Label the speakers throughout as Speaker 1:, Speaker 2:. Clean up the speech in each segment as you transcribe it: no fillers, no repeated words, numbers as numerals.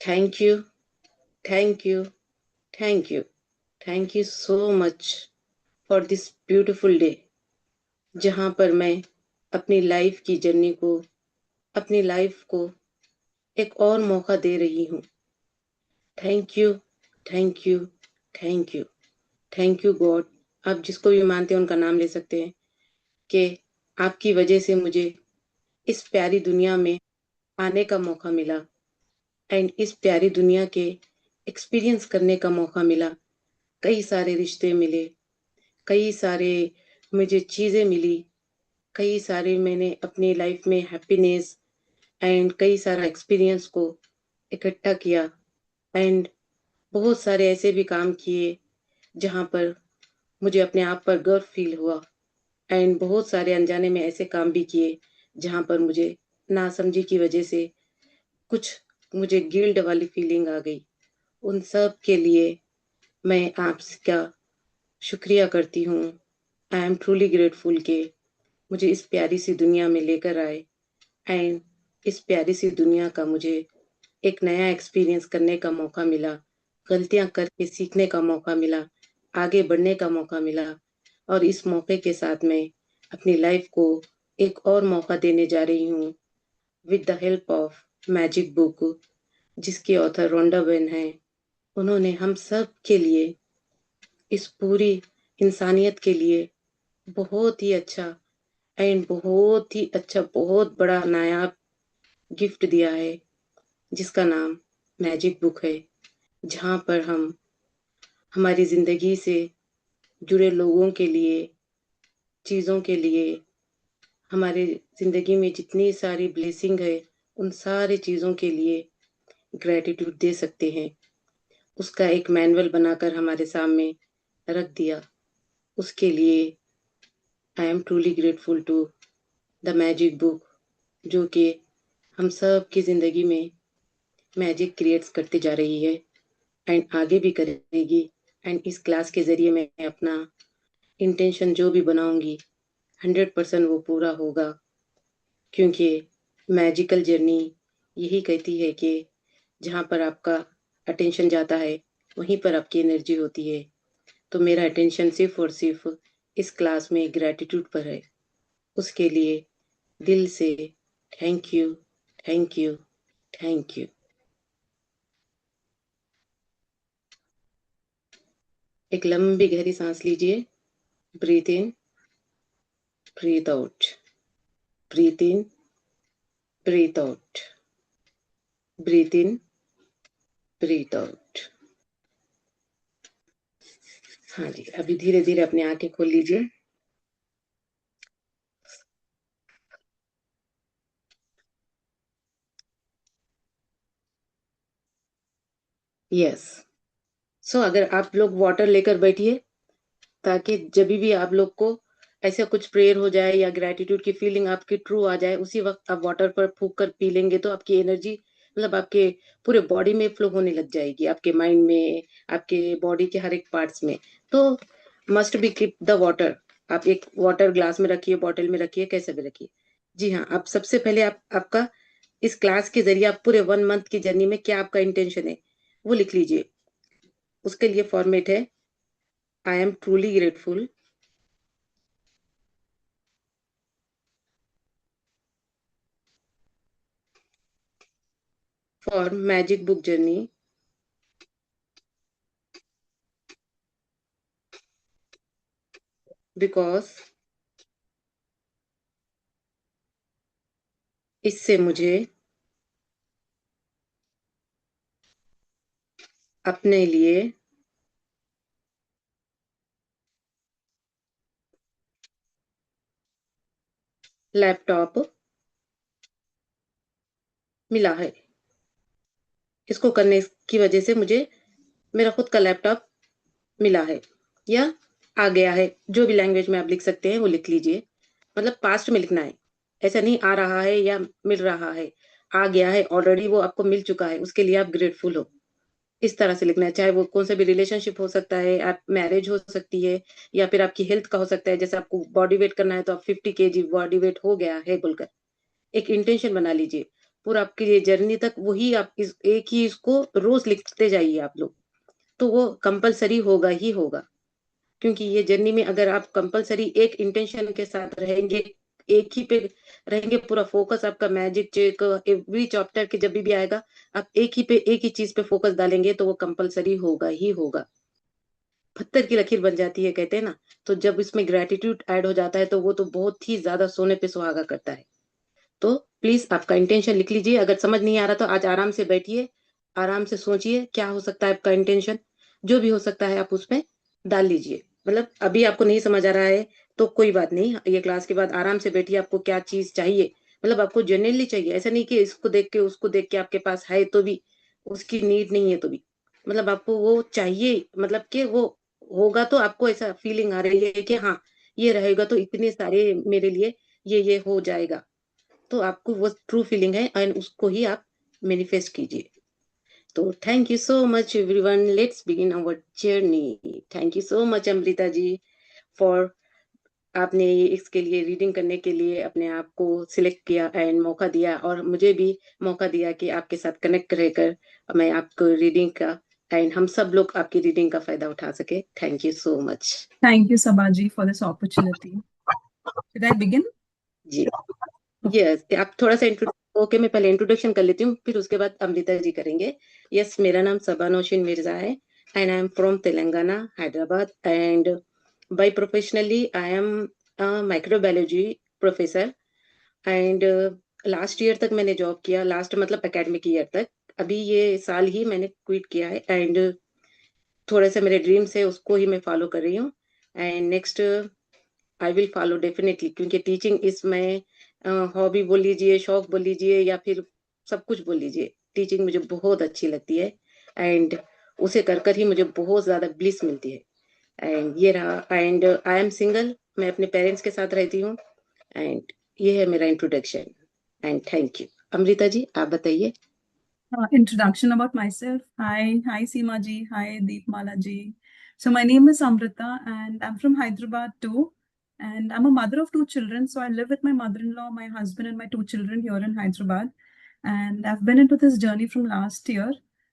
Speaker 1: Thank you, thank you, thank you. Thank you so much for this beautiful day जहाँ पर मैं अपनी life की जर्नी को, अपनी लाइफ को एक और मौका दे रही हूँ। Thank you, thank you, thank you, thank you God. आप जिसको भी मानते हैं उनका नाम ले सकते हैं कि आपकी वजह से मुझे इस प्यारी दुनिया में आने का मौका मिला एंड इस प्यारी दुनिया के एक्सपीरियंस करने का मौका मिला। कई सारे रिश्ते मिले, कई सारे मुझे चीज़ें मिली, कई सारे मैंने अपनी लाइफ में हैप्पीनेस एंड कई सारा एक्सपीरियंस को इकट्ठा किया एंड बहुत सारे ऐसे भी काम किए जहाँ पर मुझे अपने आप पर गर्व फील हुआ एंड बहुत सारे अनजाने में ऐसे काम भी किए जहाँ पर मुझे नासमझी की वजह से कुछ मुझे गिल्ट वाली फीलिंग आ गई। उन सब के लिए मैं आपका शुक्रिया करती हूँ। आई एम ट्रूली ग्रेटफुल के मुझे इस प्यारी सी दुनिया में लेकर आए एंड इस प्यारी सी दुनिया का मुझे एक नया एक्सपीरियंस करने का मौका मिला, गलतियां करके सीखने का मौका मिला, आगे बढ़ने का मौका मिला और इस मौके के साथ मैं अपनी लाइफ को एक और मौका देने जा रही हूँ with the help of magic book जिसके ऑथर रोंडा बेन हैं। उन्होंने हम सब के लिए, इस पूरी इंसानियत के लिए बहुत ही अच्छा एंड बहुत ही अच्छा, बहुत बड़ा नायाब गिफ्ट दिया है जिसका नाम मैजिक बुक है, जहाँ पर हम हमारी जिंदगी से जुड़े लोगों के लिए, चीज़ों के लिए, हमारे जिंदगी में जितनी सारी ब्लेसिंग है उन सारी चीज़ों के लिए ग्रेटिट्यूड दे सकते हैं। उसका एक मैनुअल बनाकर हमारे सामने रख दिया। उसके लिए I am truly grateful to the magic book जो कि हम सब की जिंदगी में मैजिक क्रिएट्स करती जा रही है एंड आगे भी करेगी एंड इस क्लास के जरिए मैं अपना इंटेंशन जो भी बनाऊंगी 100% वो पूरा होगा क्योंकि मैजिकल जर्नी यही कहती है कि जहाँ पर आपका अटेंशन जाता है वहीं पर आपकी एनर्जी होती है। तो मेरा अटेंशन सिर्फ और सिर्फ इस क्लास में ग्रेटिट्यूड पर है। उसके लिए दिल से thank you, thank you, thank you. एक लंबी गहरी सांस लीजिए। ब्रीथ इन, ब्रीथ आउट, ब्रीथ इन, ब्रीथ आउट, ब्रीथ इन, ब्रीथ आउट। हाँ जी, अभी धीरे धीरे अपनी आंखें खोल लीजिए। यस। सो अगर आप लोग वाटर लेकर बैठिए ताकि जब भी आप लोग को ऐसा कुछ प्रेयर हो जाए या ग्रेटिट्यूड की फीलिंग आपकी ट्रू आ जाए उसी वक्त आप वाटर पर फूक कर पी लेंगे तो आपकी एनर्जी मतलब आपके पूरे बॉडी में फ्लो होने लग जाएगी, आपके माइंड में, आपके बॉडी के हर एक पार्ट्स में। तो must be keep the water. आप एक वाटर ग्लास में रखिए, बॉटल में रखिए, कैसे भी रखिए। जी हाँ, आप सबसे पहले आप आपका इस क्लास के जरिए आप पूरे 1 मंथ की जर्नी में क्या आपका इंटेंशन है वो लिख लीजिए। उसके लिए फॉर्मेट है आई am truly grateful for magic book journey because इससे मुझे अपने लिए लैपटॉप मिला है। इसको करने की वजह से मुझे मेरा खुद का लैपटॉप मिला है या आ गया है। जो भी लैंग्वेज में आप लिख सकते हैं वो लिख लीजिए। मतलब पास्ट में लिखना है, ऐसा नहीं आ रहा है या मिल रहा है। आ गया है ऑलरेडी, वो आपको मिल चुका है, उसके लिए आप ग्रेटफुल हो। इस तरह से लिखना है। चाहे वो कौन सा भी रिलेशनशिप हो सकता है, आप मैरिज हो सकती है या फिर आपकी हेल्थ का हो सकता है। जैसे आपको बॉडी वेट करना है तो आप 50 kg बॉडी वेट हो गया है बोलकर एक इंटेंशन बना लीजिए। पूरा आपके लिए जर्नी तक वही आप एक ही इसको रोज लिखते जाइए आप लोग, तो वो कंपलसरी होगा ही होगा। क्योंकि ये जर्नी में अगर आप कंपलसरी एक इंटेंशन के साथ रहेंगे, एक ही पे रहेंगे, पूरा फोकस आपका मैजिक चेक एवरी चैप्टर के जब भी आएगा, आप एक ही चीज पे फोकस डालेंगे तो वो कंपलसरी होगा ही होगा। पत्थर की लकीर बन जाती है कहते हैं ना। तो जब इसमें ग्रेटिट्यूड ऐड हो जाता है तो वो तो बहुत ही ज्यादा सोने पे सुहागा करता है। तो प्लीज आपका इंटेंशन लिख लीजिए। अगर समझ नहीं आ रहा तो आज आराम से बैठिए, आराम से सोचिए क्या हो सकता है आपका इंटेंशन, जो भी हो सकता है आप उसमें डाल लीजिए। मतलब अभी आपको नहीं समझ आ रहा है तो कोई बात नहीं, ये क्लास के बाद आराम से बैठिए, आपको क्या चीज चाहिए, मतलब आपको जेन्युइनली चाहिए, ऐसा नहीं कि इसको देख के उसको देख के आपके पास है तो भी उसकी नीड नहीं है तो भी, मतलब आपको वो चाहिए, मतलब कि वो होगा तो आपको ऐसा फीलिंग आ रही है कि हाँ ये रहेगा तो इतने सारे मेरे लिए ये हो जाएगा, तो आपको वो ट्रू फीलिंग है एंड उसको ही आप मैनिफेस्ट कीजिए। तो thank you so much everyone, let's begin our journey. Thank you so much Amrita ji for, आपने इसके लिए रीडिंग करने के लिए अपने आप को सिलेक्ट किया एंड मौका दिया, और मुझे भी मौका दिया कि आपके साथ कनेक्ट रहकर मैं आपको रीडिंग का एंड हम सब लोग आपकी रीडिंग का फायदा उठा सके। Thank you so much.
Speaker 2: Thank you, Sabaji, for this opportunity. Should I begin?
Speaker 1: जी,
Speaker 2: Okay.
Speaker 1: यस आप थोड़ा सा ओके, मैं पहले इंट्रोडक्शन कर लेती हूँ, फिर उसके बाद अमृता जी करेंगे। यस, मेरा नाम सबा नौशीन मिर्जा है and I am from Telangana Hyderabad, and by professionally I am microbiology professor, and last year तक मैंने जॉब किया, लास्ट मतलब एकेडमिक ईयर तक। अभी ये साल ही मैंने क्विट किया है एंड थोड़े से मेरे ड्रीम्स है उसको ही मैं फॉलो कर रही हूँ। And next I will follow definitely, क्योंकि टीचिंग इज माई हॉबी बोल लीजिए, शौक बोल लीजिए, या फिर सब कुछ बोल लीजिए, टीचिंग मुझे बहुत अच्छी लगती है एंड उसे कर कर ही मुझे बहुत ज्यादा ब्लिस मिलती है। एंड ये रहा, एंड आई एम सिंगल, मैं अपने पेरेंट्स के साथ रहती हूँ, एंड ये है मेरा introduction and thank you. Amrita ji आप बताइए।
Speaker 2: Introduction about myself. Hi, Seema ji. Hi, Deepmala ji. So my name is Amrita, and I'm from Hyderabad too. And I'm a mother of two children. So I live with my mother-in-law, my husband, and my two children here in Hyderabad. And I've been into this journey from last year,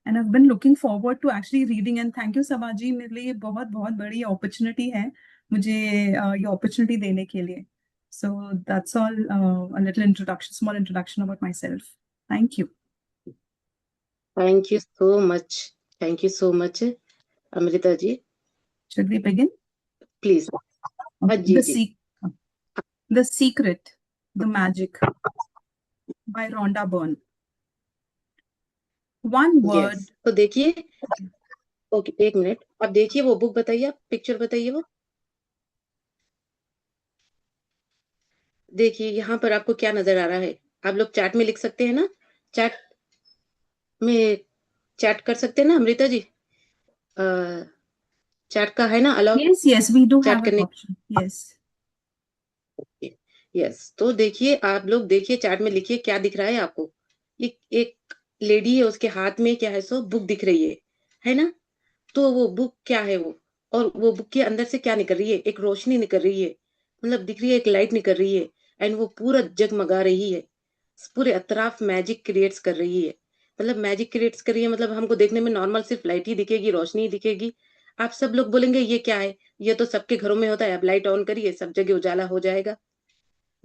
Speaker 2: and I've been looking forward to actually reading. And thank you, Sabaji. मेरे लिए ये बहुत बहुत बड़ी opportunity है मुझे ये opportunity देने के लिए. So that's all. A little introduction, small introduction about myself. Thank you.
Speaker 1: Thank you so much, thank you so much Amrita ji.
Speaker 2: Should we begin?
Speaker 1: Please. हाँ
Speaker 2: Okay.
Speaker 1: जी जी।
Speaker 2: The Secret, The Magic by Rhonda Byrne. One
Speaker 1: yes
Speaker 2: word.
Speaker 1: तो देखिए, okay एक minute, आप देखिए वो book बताइए, आप पिक्चर बताइए वो, देखिए यहाँ पर आपको क्या नजर आ रहा है। आप लोग चैट में लिख सकते हैं ना, चैट में चैट कर सकते हैं ना अमृता जी, चैट का है ना allow,
Speaker 2: Yes, yes, we do
Speaker 1: chat
Speaker 2: have an
Speaker 1: करने।
Speaker 2: option. Yes.
Speaker 1: यस तो देखिए आप लोग देखिए चैट में लिखिए क्या दिख रहा है आपको। एक लेडी है, उसके हाथ में क्या है, सो बुक दिख रही है ना। तो वो बुक क्या है वो, और वो बुक के अंदर से क्या निकल रही है, एक रोशनी निकल रही है, मतलब दिख रही है, एक लाइट निकल रही है एंड वो पूरा जगमगा रही है, पूरे अतराफ मैजिक क्रिएट्स कर रही है। मतलब मैजिक क्रिएट्स कर रही है, मतलब हमको देखने में नॉर्मल सिर्फ लाइट ही दिखेगी, रोशनी ही दिखेगी। आप सब लोग बोलेंगे ये क्या है, ये तो सबके घरों में होता है, आप लाइट ऑन करिए सब जगह उजाला हो जाएगा।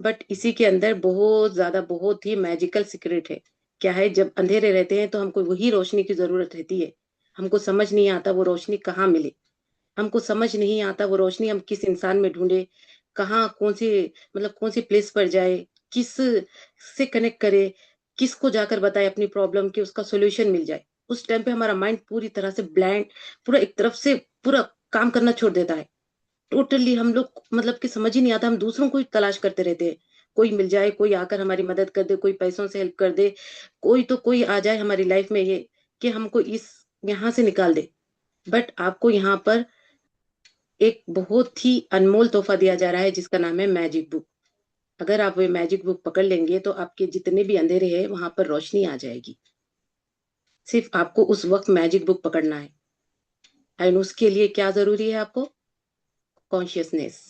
Speaker 1: बट इसी के अंदर बहुत ज्यादा बहुत ही मैजिकल सीक्रेट है। क्या है, जब अंधेरे रहते हैं तो हमको वही रोशनी की जरूरत रहती है, हमको समझ नहीं आता वो रोशनी कहाँ मिले, हमको समझ नहीं आता वो रोशनी हम किस इंसान में ढूंढे, कहाँ कौन सी, मतलब कौन सी प्लेस पर जाए, किस से कनेक्ट करे, किसको जाकर बताए अपनी प्रॉब्लम की उसका सोल्यूशन मिल जाए। उस टाइम पे हमारा माइंड पूरी तरह से ब्लैंक, पूरा एक तरफ से पूरा काम करना छोड़ देता है टोटली। हम लोग मतलब कि समझ ही नहीं आता, हम दूसरों को ही तलाश करते रहते हैं, कोई मिल जाए, कोई आकर हमारी मदद कर दे, कोई पैसों से हेल्प कर दे, कोई तो कोई आ जाए हमारी लाइफ में ये कि हमको इस यहाँ से निकाल दे। बट आपको यहाँ पर एक बहुत ही अनमोल तोहफा दिया जा रहा है जिसका नाम है मैजिक बुक। अगर आप वो मैजिक बुक पकड़ लेंगे तो आपके जितने भी अंधेरे हैं वहां पर रोशनी आ जाएगी। सिर्फ आपको उस वक्त मैजिक बुक पकड़ना है एंड उसके लिए क्या जरूरी है आपको, कॉन्शियसनेस।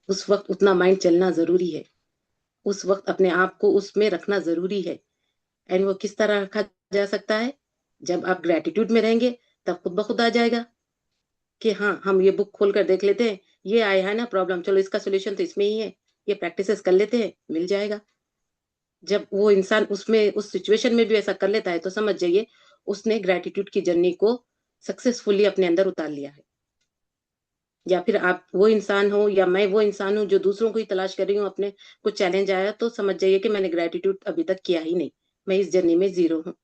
Speaker 1: उस वक्त उतना माइंड चलना जरूरी है, उस वक्त अपने आप को उसमें रखना जरूरी है एंड वो किस तरह रखा जा सकता है? जब आप ग्रेटिट्यूड में रहेंगे तब खुद ब खुद आ जाएगा कि हाँ, हम ये बुक खोल कर देख लेते हैं, ये आया है ना प्रॉब्लम, चलो इसका सोल्यूशन तो इसमें ही है, ये प्रैक्टिसेस कर लेते हैं, मिल जाएगा। जब वो इंसान उसमें उस सिचुएशन में भी ऐसा कर लेता है तो समझ जाइए उसने ग्रेटिट्यूड की जर्नी को सक्सेसफुली अपने अंदर उतार लिया है। या फिर आप वो इंसान हो या मैं वो इंसान हूँ जो दूसरों को ही तलाश कर रही हूँ, अपने कुछ चैलेंज आया तो समझ जाइए कि मैंने ग्रेटिट्यूड अभी तक किया ही नहीं, मैं इस जर्नी में जीरो हूँ।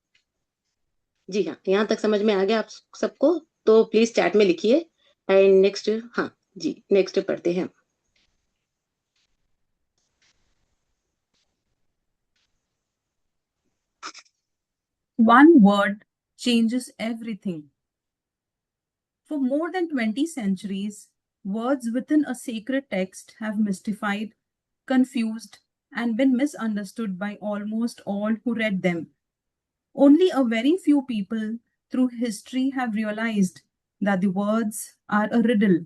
Speaker 1: जी हाँ, यहाँ तक समझ में आ गया आप सबको? तो प्लीज चैट में लिखिए। एंड नेक्स्ट, हाँ जी, नेक्स्ट पढ़ते हैं हम।
Speaker 2: One word changes everything. For more than 20 centuries, words within a sacred text have mystified, confused, and been misunderstood by almost all who read them. Only a very few people through history have realized that the words are a riddle,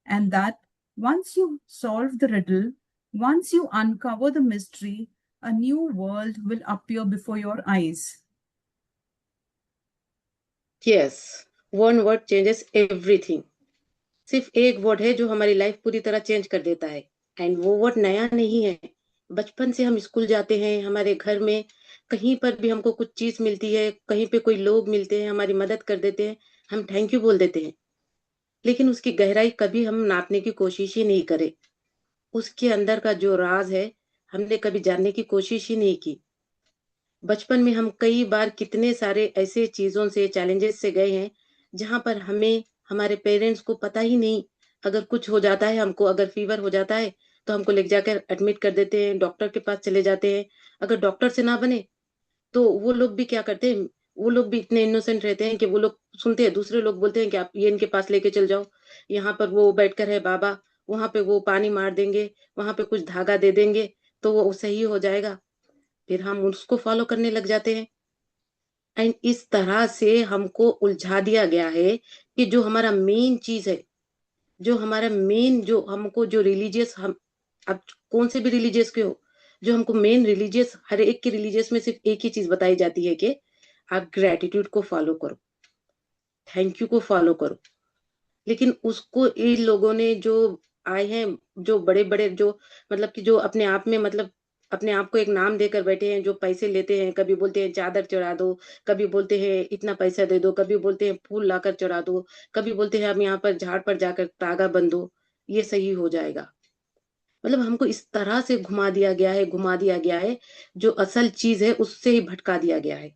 Speaker 2: and that once you solve the riddle, once you uncover the mystery, a new world will appear before your eyes.
Speaker 1: Yes, one word changes everything. सिर्फ एक word है जो हमारी life पूरी तरह change कर देता है। एंड वो वर्ड नया नहीं है। बचपन से हम स्कूल जाते हैं, हमारे घर में कहीं पर भी हमको कुछ चीज मिलती है, कहीं पे कोई लोग मिलते हैं, हमारी मदद कर देते हैं, हम थैंक यू बोल देते हैं। लेकिन उसकी गहराई कभी हम नापने की कोशिश ही नहीं करे। उसके अंदर का जो राज है, हमने कभी जानने की कोशिश ही नहीं की। बचपन में हम कई बार कितने सारे ऐसे चीजों से, चैलेंजेस से गए हैं जहां पर हमें, हमारे पेरेंट्स को पता ही नहीं। अगर कुछ हो जाता है हमको, अगर फीवर हो जाता है तो हमको ले जाकर एडमिट कर देते हैं, डॉक्टर के पास चले जाते हैं। अगर डॉक्टर से ना बने तो वो लोग भी क्या करते हैं, वो लोग भी इतने इनोसेंट रहते हैं कि वो लोग सुनते हैं, दूसरे लोग बोलते हैं कि आप ये इनके पास लेके चल जाओ, यहाँ पर वो बैठकर है बाबा, वहां पे वो पानी मार देंगे, वहां पे कुछ धागा दे देंगे तो वो सही हो जाएगा। फिर हम उसको फॉलो करने लग जाते हैं। एंड इस तरह से हमको उलझा दिया गया है कि जो हमारा मेन चीज है, जो हमारा मेन, जो हमको जो रिलीजियस, हम अब कौन से भी रिलीजियस के हो, जो हमको मेन रिलीजियस, हर एक के रिलीजियस में सिर्फ एक ही चीज बताई जाती है कि आप ग्रेटिट्यूड को फॉलो करो, थैंक यू को फॉलो करो। लेकिन उसको इन लोगों ने जो आए हैं, जो बड़े बड़े, जो मतलब कि जो अपने आप में, मतलब अपने आप को एक नाम देकर बैठे हैं, जो पैसे लेते हैं, कभी बोलते हैं चादर चढ़ा दो, कभी बोलते हैं इतना पैसा दे दो, कभी बोलते हैं फूल लाकर चढ़ा दो, कभी बोलते हैं हम यहाँ पर झाड़ पर जाकर तागा बंधो, ये सही हो जाएगा। मतलब हमको इस तरह से घुमा दिया गया है, घुमा दिया गया है, जो असल चीज है उससे ही भटका दिया गया है।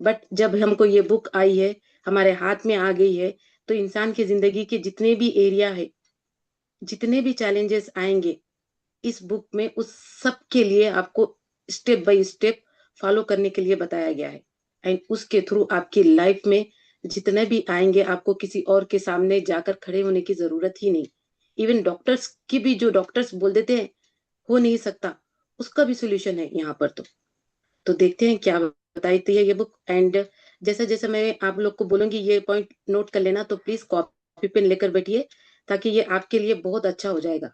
Speaker 1: बट जब हमको ये बुक आई है, हमारे हाथ में आ गई है, तो इंसान की जिंदगी के जितने भी एरिया है, जितने भी चैलेंजेस आएंगे, इस बुक में उस सब के लिए आपको स्टेप बाय स्टेप फॉलो करने के लिए बताया गया है। एंड उसके थ्रू आपकी लाइफ में जितने भी आएंगे, आपको किसी और के सामने जाकर खड़े होने की जरूरत ही नहीं। इवन डॉक्टर्स की भी, जो डॉक्टर्स बोल देते हैं हो नहीं सकता, उसका भी सोल्यूशन है यहाँ पर। तो देखते हैं क्या बताती है ये बुक। एंड जैसे जैसे मैं आप लोग को बोलूंगी, ये पॉइंट नोट कर लेना, तो प्लीज कॉपी पेन लेकर बैठिए, ताकि ये आपके लिए बहुत अच्छा हो जाएगा,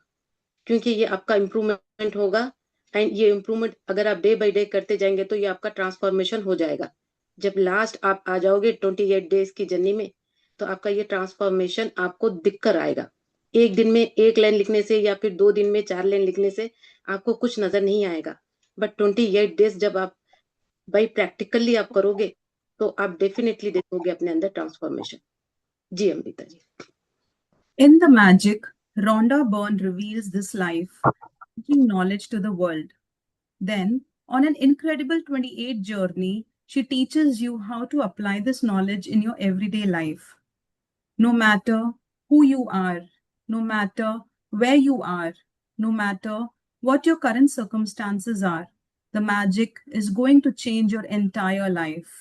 Speaker 1: क्योंकि ये आपका इम्प्रूवमेंट होगा। एंड ये इम्प्रूवमेंट अगर आप डे बाय डे करते जाएंगे तो ये आपका ट्रांसफॉर्मेशन हो जाएगा। जब लास्ट आप आ जाओगे 28 डेज की जर्नी में, तो आपका ये ट्रांसफॉर्मेशन आपको दिख कर आएगा। एक दिन में एक लाइन लिखने से या फिर 2 दिन में 4 लाइन लिखने से आपको कुछ नजर नहीं आएगा। बट 28 डेज जब आप भाई प्रैक्टिकली आप करोगे, तो आप डेफिनेटली देखोगे अपने अंदर ट्रांसफॉर्मेशन। जी Amrita ji.
Speaker 2: In The Magic, Rhonda Byrne reveals this life, teaching knowledge to the world. Then, on an incredible 28 journey, she teaches you how to apply this knowledge in your everyday life. No matter who you are, no matter where you are, no matter what your current circumstances are, the magic is going to change your entire life.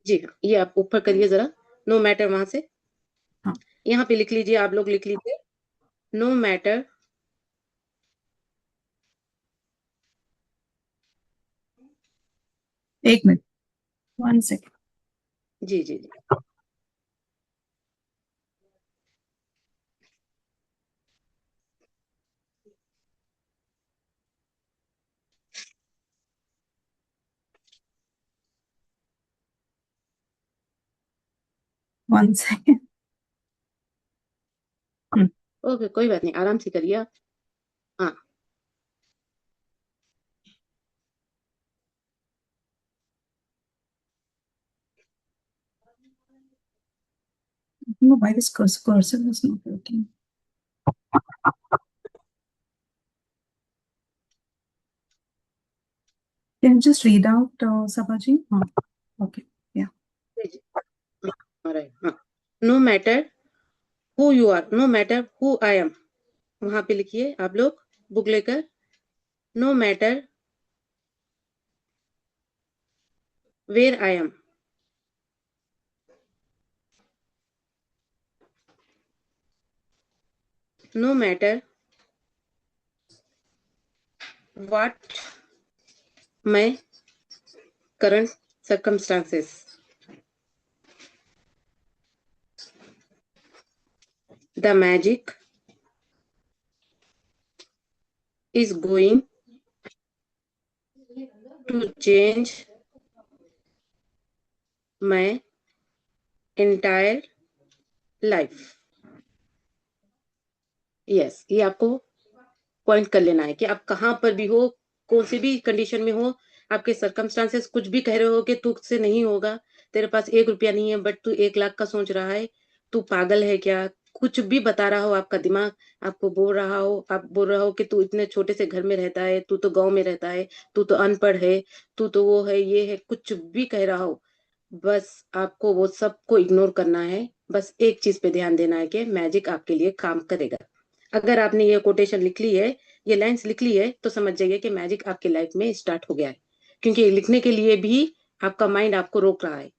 Speaker 1: जी हाँ, ये आप ऊपर करिए जरा, no matter वहां से,
Speaker 2: हाँ,
Speaker 1: यहाँ पे लिख लीजिए, आप लोग लिख लीजिए, नो मैटर।
Speaker 2: एक मिनट, 1 second.
Speaker 1: जी जी जी।
Speaker 2: 1 second.
Speaker 1: ओके, कोई बात नहीं, आराम से करिए आप। हाँ,
Speaker 2: No, why this cursor is not working. Can you just read out, Sabhaji? Okay, yeah.
Speaker 1: No matter who you are, no matter who I am, वहां पे लिखिए आप लोग बुक लेकर। No matter where I am, no matter what my current circumstances, the magic is going to change my entire life. Yes, ये आपको point कर लेना है कि आप कहाँ पर भी हो, कौन सी भी कंडीशन में हो, आपके सर्कमस्टांसेस कुछ भी कह रहे हो कि तू से नहीं होगा, तेरे पास 1 रुपया नहीं है बट तू 1 लाख का सोच रहा है, तू पागल है क्या, कुछ भी बता रहा हो आपका दिमाग, आपको बोल रहा हो, आप बोल रहा हो कि तू इतने छोटे से घर में रहता है, तू तो गांव में रहता है, तू तो अनपढ़ है, तू तो वो है, ये है, कुछ भी कह रहा हो, बस आपको वो सबको इग्नोर करना है। बस एक चीज पे ध्यान देना है कि मैजिक आपके लिए काम करेगा। अगर आपने ये कोटेशन लिख ली है, ये लाइंस लिख ली है, तो समझ जाइए कि मैजिक आपकी लाइफ में स्टार्ट हो गया है, क्योंकि लिखने के लिए भी आपका माइंड आपको रोक रहा है।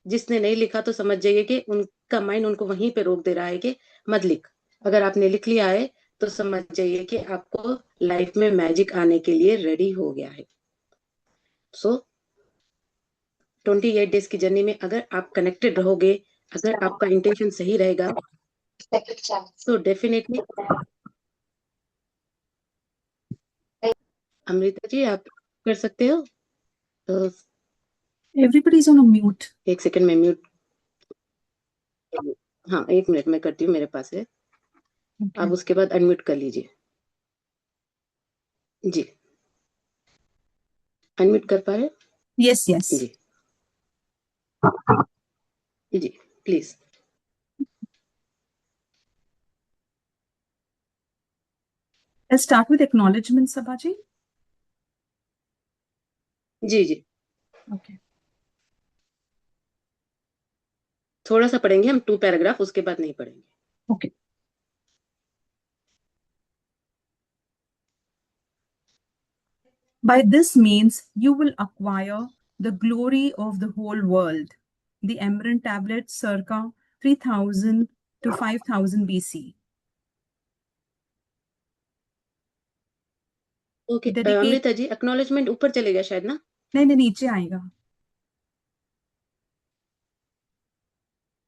Speaker 1: जिसने नहीं लिखा तो समझ जाइए कि उनका माइंड उनको वहीं पे रोक दे रहा है कि मत लिख। अगर आपने लिख लिया है तो समझ जाइए कि आपको लाइफ में मैजिक आने के लिए रेडी हो गया है। सो 28 डेज की जर्नी में अगर आप कनेक्टेड रहोगे, अगर आपका इंटेंशन सही रहेगा, तो डेफिनेटली अमृता जी आप कर सकते हो। तो
Speaker 2: Everybody is on a mute.
Speaker 1: एक सेकंड में म्यूट, हाँ 1 मिनट में करती हूँ, मेरे पास है।
Speaker 2: Okay.
Speaker 1: आप उसके बाद अनम्यूट कर लीजिए। जी, अनम्यूट कर पा रहे?
Speaker 2: Yes, yes.
Speaker 1: जी जी, please.
Speaker 2: Let's start with acknowledgement, Sabhaji.
Speaker 1: जी जी,
Speaker 2: Okay.
Speaker 1: थोड़ा सा पढ़ेंगे हम, 2 पैराग्राफ, उसके बाद नहीं पढ़ेंगे।
Speaker 2: Okay. By this means, you will acquire the glory of the whole world. The Emerald Tablet, circa 3000 to 5000 BC.
Speaker 1: Okay,
Speaker 2: Dedicate.
Speaker 1: Amrita ji acknowledgement ऊपर चलेगा शायद ना?
Speaker 2: नहीं नहीं, नीचे आएगा।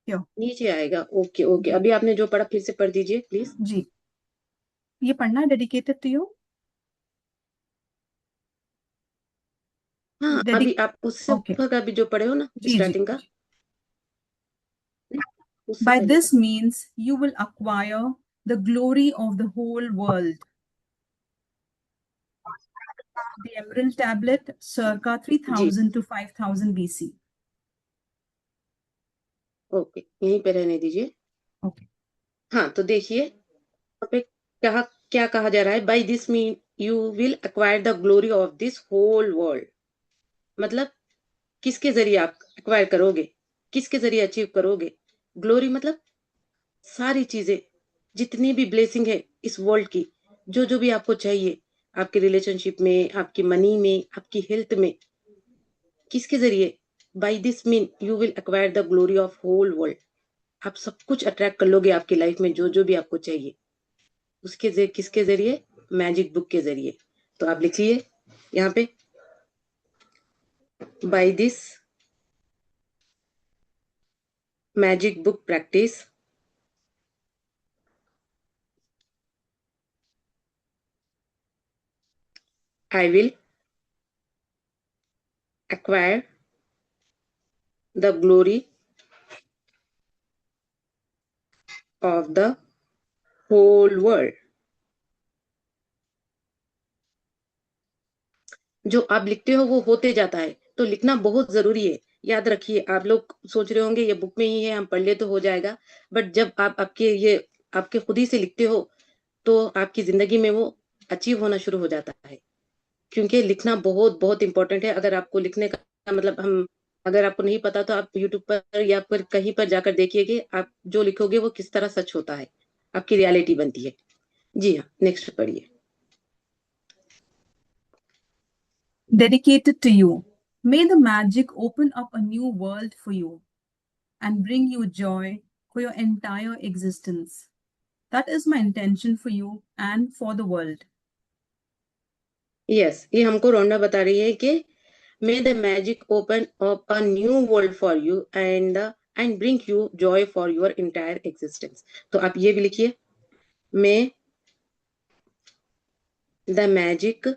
Speaker 2: क्यों?
Speaker 1: नीचे आएगा, ओके ओके।
Speaker 2: जी।
Speaker 1: अभी आपने जो पढ़ा फिर से पढ़ दीजिए प्लीज।
Speaker 2: जी, ये पढ़ना है, डेडिकेटेड टू यू।
Speaker 1: हाँ,
Speaker 2: डेडिक
Speaker 1: अभी आप उससे
Speaker 2: ओके।
Speaker 1: ऊपर का भी जो पढ़े हो ना
Speaker 2: जी जी।
Speaker 1: स्टार्टिंग का, उससे
Speaker 2: By
Speaker 1: पहले
Speaker 2: this
Speaker 1: का।
Speaker 2: means, you will acquire the glory of the whole world. The Emerald Tablet, circa
Speaker 1: जी
Speaker 2: 3000 to 5000 BC.
Speaker 1: ओके, यहीं पे रहने दीजिए।
Speaker 2: Okay.
Speaker 1: हाँ, तो देखिए यहाँ पे क्या क्या कहा जा रहा है, by this mean you will acquire the glory of this whole world. मतलब किसके जरिए आप एक्वायर करोगे, किसके जरिए अचीव करोगे? ग्लोरी मतलब सारी चीजें, जितनी भी ब्लेसिंग है इस वर्ल्ड की, जो जो भी आपको चाहिए, आपके रिलेशनशिप में, आपकी मनी में, आपकी हेल्थ में, किसके जरिए? By this mean you will acquire the glory of whole world. आप सब कुछ अट्रैक्ट कर लोगे आपकी लाइफ में, जो जो भी आपको चाहिए, उसके किसके जरिए? मैजिक बुक के जरिए। तो आप लिखिए यहाँ पे, by this magic book practice I will acquire the glory of the whole world. जो आप लिखते हो वो होते जाता है, तो लिखना बहुत जरूरी है। याद रखिए, आप लोग सोच रहे होंगे ये बुक में ही है, हम पढ़ ले तो हो जाएगा, बट जब आप आपके खुद ही से लिखते हो तो आपकी जिंदगी में वो अचीव होना शुरू हो जाता है। क्योंकि लिखना बहुत बहुत इंपॉर्टेंट है। अगर आपको लिखने का मतलब हम अगर आपको नहीं पता तो आप यूट्यूब पर या फिर कहीं पर जाकर देखिए कि आप जो लिखोगे वो किस तरह सच होता है, आपकी रियलिटी बनती है। जी हाँ, नेक्स्ट पढ़िए।
Speaker 2: Dedicated to you. May the magic open up a new world for you and bring you joy for your entire existence. That is my intention for you and for the world.
Speaker 1: Yes, ये हमको रोंडा बता रही है कि मे the magic open up a new world for you and bring you Joy for your entire existence. तो आप ये भी लिखिए, मे the magic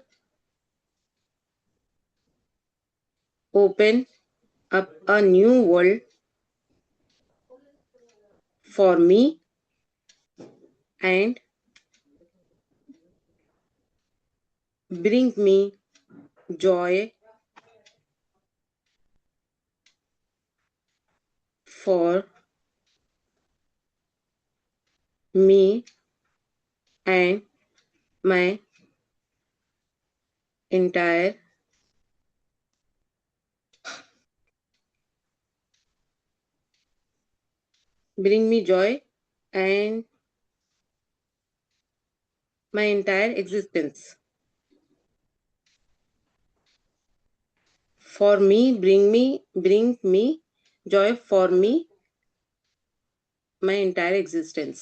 Speaker 1: open up a new world for me and bring me joy for me and my entire bring me joy and my entire existence. For me, bring me joy for me, my entire existence.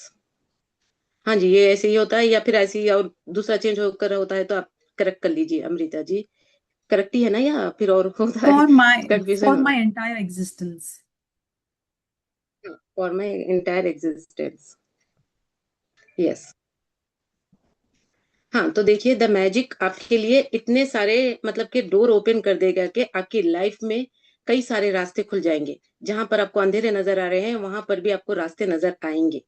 Speaker 1: हाँ जी, ये ऐसे ही होता है या फिर ऐसे ही और दूसरा चेंज होकर होता है तो आप करेक्ट कर लीजिए अमृता जी। करेक्ट ही है ना या फिर और होता है?
Speaker 2: For
Speaker 1: कंफ्यूजन हो
Speaker 2: my
Speaker 1: रहा
Speaker 2: entire existence.
Speaker 1: है। For my entire existence. Yes. हाँ, तो देखिए द मैजिक आपके लिए इतने सारे मतलब के डोर ओपन कर देगा कि आपकी लाइफ में कई सारे रास्ते खुल जाएंगे। जहां पर आपको अंधेरे नजर आ रहे हैं वहां पर भी आपको रास्ते नजर आएंगे।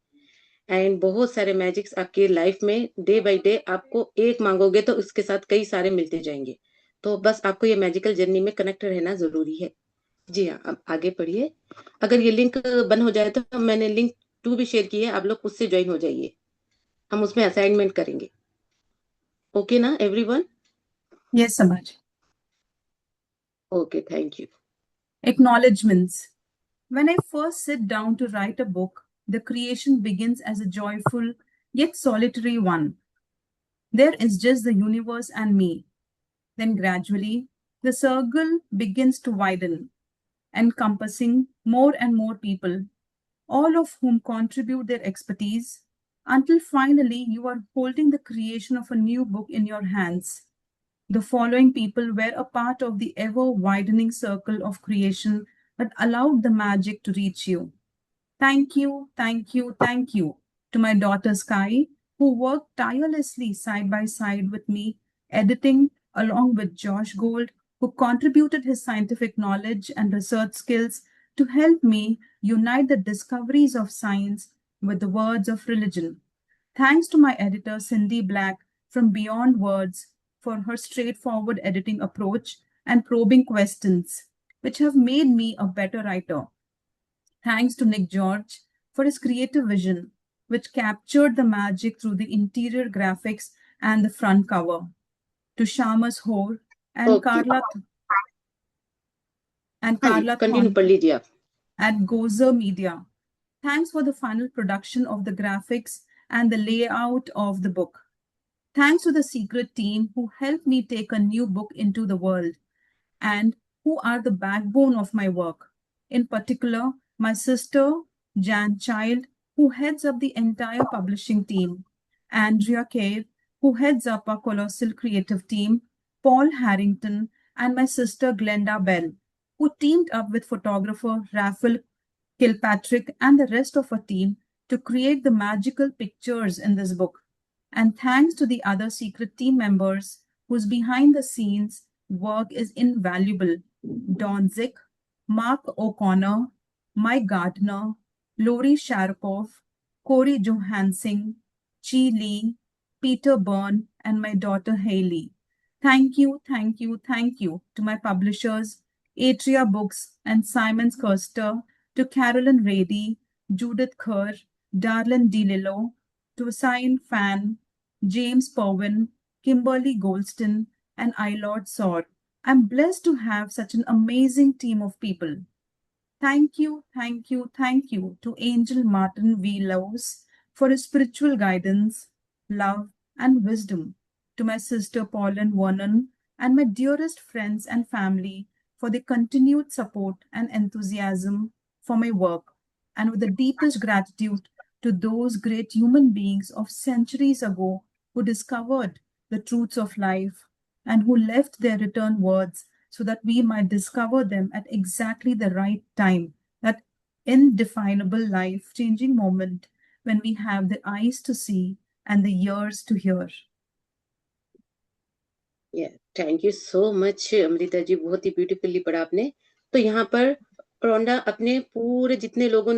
Speaker 1: एंड बहुत सारे मैजिक्स आपकी लाइफ में डे बाय डे आपको एक मांगोगे तो उसके साथ कई सारे मिलते जाएंगे। तो बस आपको ये मैजिकल जर्नी में कनेक्ट रहना जरूरी है। जी हाँ, अब आगे पढ़िए। अगर ये लिंक बंद हो जाए तो मैंने लिंक 2 भी शेयर की है, आप लोग उससे ज्वाइन हो जाइए, हम उसमें असाइनमेंट करेंगे। ओके ना everyone?
Speaker 2: Yes, Samaj.
Speaker 1: Okay, thank you.
Speaker 2: Acknowledgements. When I first sit down to write a book, the creation begins as a joyful yet solitary one. There is just the universe and me. Then gradually, the circle begins to widen, encompassing more and more people, all of whom contribute their expertise, until finally you are holding the creation of a new book in your hands. The following people were a part of the ever widening circle of creation that allowed the magic to reach you. Thank you, thank you, thank you to my daughter Sky, who worked tirelessly side by side with me, editing along with Josh Gold, who contributed his scientific knowledge and research skills to help me unite the discoveries of science with the words of religion. Thanks to my editor Cindy Black from Beyond Words for her straightforward editing approach and probing questions, which have made me a better writer. Thanks to Nick George for his creative vision, which captured the magic through the interior graphics and the front cover. To Shamas Hoare and
Speaker 1: okay, हाँ जी,
Speaker 2: Carla
Speaker 1: continue
Speaker 2: Thornton
Speaker 1: पढ़ लीजिए आप।
Speaker 2: at Gozer Media. Thanks for the final production of the graphics and the layout of the book. Thanks to the secret team who helped me take a new book into the world and who are the backbone of my work. In particular, my sister, Jan Child, who heads up the entire publishing team, Andrea Cave, who heads up our colossal creative team, Paul Harrington, and my sister Glenda Bell, who teamed up with photographer Raphael Kilpatrick and the rest of our team to create the magical pictures in this book. And thanks to the other secret team members whose behind the scenes work is invaluable. Don Zick, Mark O'Connor, Mike Gardner, Lori Sharapov, Corey Johansson, Chi Lee, Peter Byrne, and my daughter Haley. Thank you, thank you, thank you to my publishers, Atria Books and Simons Kirster, to Carolyn Rady, Judith Kerr, Darlene DeLillo, to Sign Fan, James Powin, Kimberly Goldston, and Ilord Saur. I'm blessed to have such an amazing team of people. Thank you, thank you, thank you to Angel Martin V. Lowe's for his spiritual guidance, love, and wisdom, to my sister Pauline Vernon and my dearest friends and family for the continued support and enthusiasm for my work, and with the deepest gratitude to those great human beings of centuries ago who discovered the truths of life and who left their return words so that we might discover them at exactly the right time, that indefinable life-changing moment when we have the eyes to see and the ears to hear.
Speaker 1: Thank you so much Amrita ji, बहुत ही beautifully पढ़ा आपने। तो यहाँ पर रोंडा अपने पूरे जितने लोग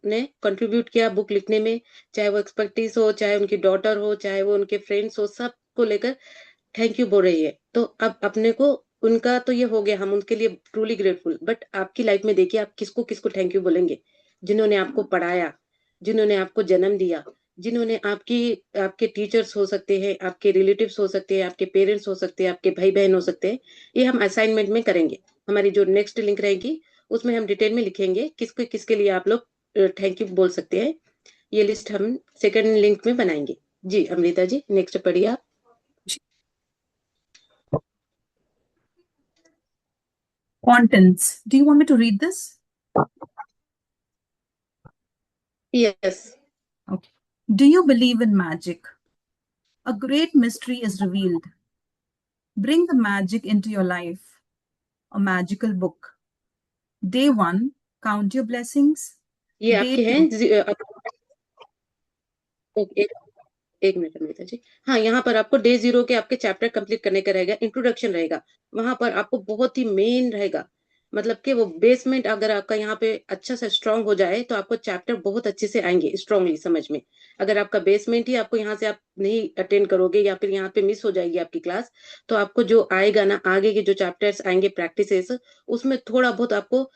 Speaker 1: ने कंट्रीब्यूट किया बुक लिखने में, चाहे वो एक्सपर्टीज हो, चाहे उनकी डॉटर हो, चाहे वो उनके फ्रेंड्स हो, सबको लेकर थैंक यू बोल रही है। तो अब अपने को उनका तो ये हो गया, हम उनके लिए ट्रूली ग्रेटफुल, बट आपकी लाइफ में देखिए आप किसको किसको थैंक यू बोलेंगे? जिन्होंने आपको पढ़ाया, जिन्होंने आपको जन्म दिया, जिन्होंने आपके टीचर्स हो सकते हैं, आपके रिलेटिव्स हो सकते हैं, आपके पेरेंट्स हो सकते हैं, आपके भाई बहन हो सकते हैं। ये हम असाइनमेंट में करेंगे, हमारी जो नेक्स्ट लिंक रहेगी उसमें हम डिटेल में लिखेंगे किसके लिए आप लोग थैंक यू बोल सकते हैं। ये लिस्ट हम सेकंड लिंक में बनाएंगे। जी अमृता जी, नेक्स्ट पढ़िए आप।
Speaker 2: Contents. Do you want me to read this?
Speaker 1: Yes.
Speaker 2: Okay. Do you believe in magic? A great mystery is revealed. Bring the magic into your life. A magical book. Day 1, count your blessings.
Speaker 1: ये
Speaker 2: Day
Speaker 1: आपके
Speaker 2: 2,
Speaker 1: हैं एक minute Amrita ji. हाँ, यहाँ पर आपको day 0 के आपके चैप्टर कंप्लीट करने का रहेगा, इंट्रोडक्शन रहेगा। वहां पर आपको बहुत ही मेन रहेगा, मतलब कि वो बेसमेंट अगर आपका यहाँ पे अच्छा से स्ट्रांग हो जाए तो आपको चैप्टर बहुत अच्छे से आएंगे स्ट्रांगली समझ में। अगर आपका बेसमेंट ही आपको यहाँ से आप नहीं अटेंड करोगे या फिर यहाँ पे मिस हो जाएगी आपकी क्लास, तो आपको जो आएगा ना आगे के जो चैप्टर्स आएंगे प्रैक्टिसेस, उसमें थोड़ा बहुत आपको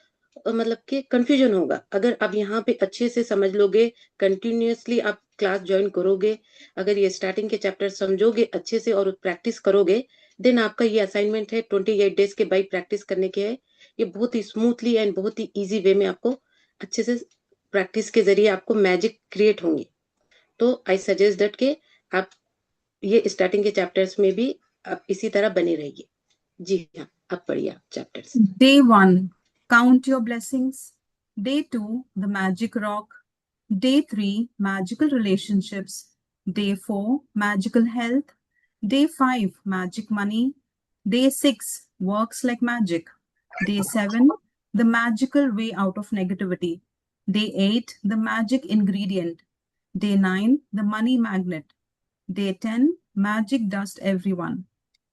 Speaker 1: मतलब कि कंफ्यूजन होगा। अगर आप यहाँ पे अच्छे से समझ लोगे, कंटिन्यूअसली आप क्लास ज्वाइन करोगे, अगर ये स्टार्टिंग के चैप्टर समझोगे अच्छे से और प्रैक्टिस करोगे, देन आपका ये असाइनमेंट है 28 डेज के बाई प्रैक्टिस करने के है। ये बहुत ही स्मूथली एंड बहुत ही इजी वे में आपको अच्छे से प्रैक्टिस के जरिए आपको मैजिक क्रिएट होंगे। तो आई सजेस्ट दैट के आप ये स्टार्टिंग के चैप्टर्स में भी आप इसी तरह बने रहिए। जी हाँ, आप पढ़िए chapters.
Speaker 2: Day 1, count your blessings. Day 2, the magic rock. Day 3, magical relationships. Day 4, magical health. Day 5, magic money. Day 6, works like magic. Day 7, the magical way out of negativity. Day 8, the magic ingredient. Day 9, the money magnet. Day 10, magic dust everyone.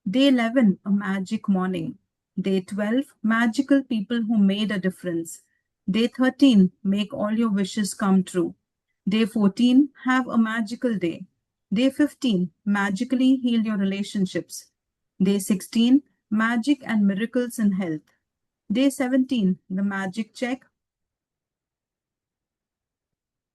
Speaker 2: Day 11, a magic morning. Day 12, magical people who made a difference. Day 13, make all your wishes come true. Day 14, have a magical day. Day 15, magically heal your relationships. Day 16, magic and miracles in health. Day 17, the magic check,